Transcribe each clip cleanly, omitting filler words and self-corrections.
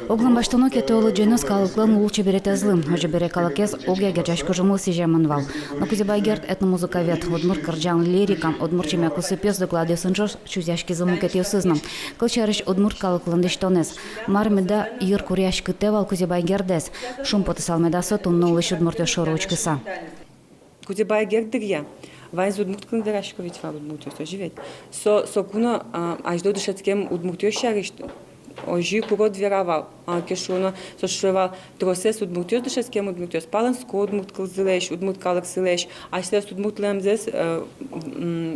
Оглан баштану кете олы жөнөс калыклын улчу берет азлым, ожи бере калакес огяга жашко жумыл сижемынвал. Но кузебайгерт этномузыковед, одмур кыржан лирикам, одмур чемяку сыпес докладе сынжос, чузяшки замыл кете осызным. Кылчарыш одмур калыклын диштонес. Мармеда йыр куряш кытевал кузебайгердес. Шум потысалмедасы тунны улыш одмурте шору учкыса. Кузебайгердер Вайн удмурткын дырашкович var удмуртёс живет. Со куно аждо дышецкем удмуртёс шариш. Ожи курод веравал. Кешуно сошевал тросес удмуртёс дышецкем удмуртёс. Паланско удмурткал зелеш, удмурткалык зелеш. Ашлес удмуртлемзес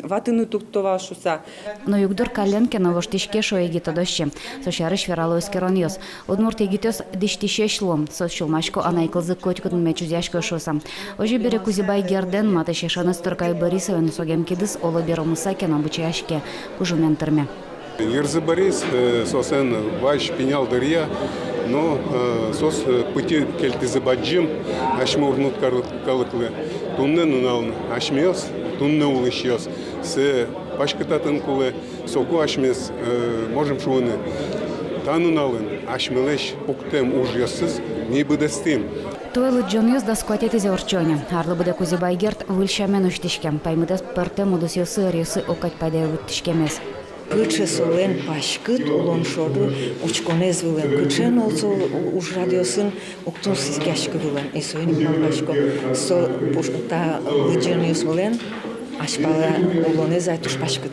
ватыны туктовал шуса. Но югдор каленке новоштишке шоеги тодоще. Сошарыш верало эскероньос. Удмурт егитёс диштишешлом. Сошчулмашко анайкылзы котькутын мечузяшко шосам. Ожи бере кузебайгерден матышешаны Сторкай Борисовен согемкидыс олы беромысакен обучаяшке кужументерме. Ерзы Борис сосен ваш пенял дырья, но сос пути кельтизы баджим, ашмы урнут калыклы. Тунны нуналны ашмес, тунны улышьес. С пашкататын кулы соку ашмес можем шуыны. Тануналын ашмелеш пуктем ужьесыз не быдестим. Тойлы джоньёс да скуатетизе орчоне. Арлы буде кузебайгерт выльшамен уштишкем. Паймыдас перте мудусьёсы рьёсы окать пайдая выттишкемес. Кыче солен пашкыт улон шоду учконез вилен кычен олсо уж радиосын уктун сизгашкы вилен эсоин малбашко со пушта лыджениус вилен ашпала улонез айтуш пашкыт.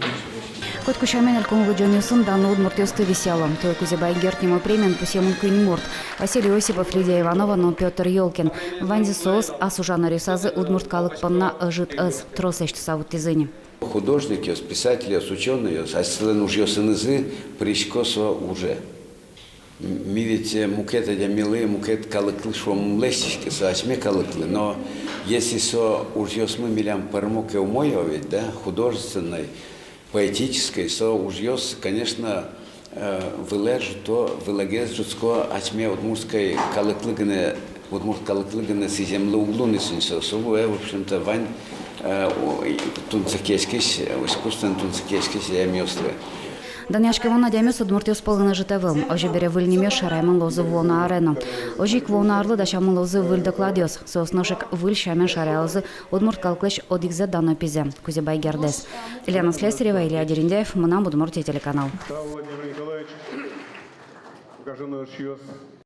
Кот кушамен алкомовый джоньёсын данный удмуртёсты веселом. Той кузебайгерт нему премен пусемун кыньмурт. Василий Осипов, Лидия Иванова, но Петр Ёлкин. Ванзи соос асужана рюсазы удмурткалык панна жит эс тросешт савутизыни. Художники, писатели, ученые, асилен уж йосынызы пришкосо уже. Мирите мукета дямилы, мукет калыклы швом лестички, сачме калыклы. Но если со уж йосмы милям пармуке умоевать, да, художественной, поэтической, со уж йос, конечно, вылежу то, вылагез жуцко, ачме удмурской калыклыгне, удмурт калыклыгне си землы углуны сынсо. Собу, в общем-то, вань тунцекескис, искусствен тунцекескис я мёсле. Даняшке вона дямес удмуртёс полына житевым. Ожи бере выльнемеш райман лозы вона арену. Ожи квона арлы да шамын лозы выль докладёс. Сосношек выль шамен шарялзы удмурт калклеш одикзе дано пизе. Кузебайгердес. Елена Слесарева, Илья Дериндяев, Мына Удмуртия телеканал.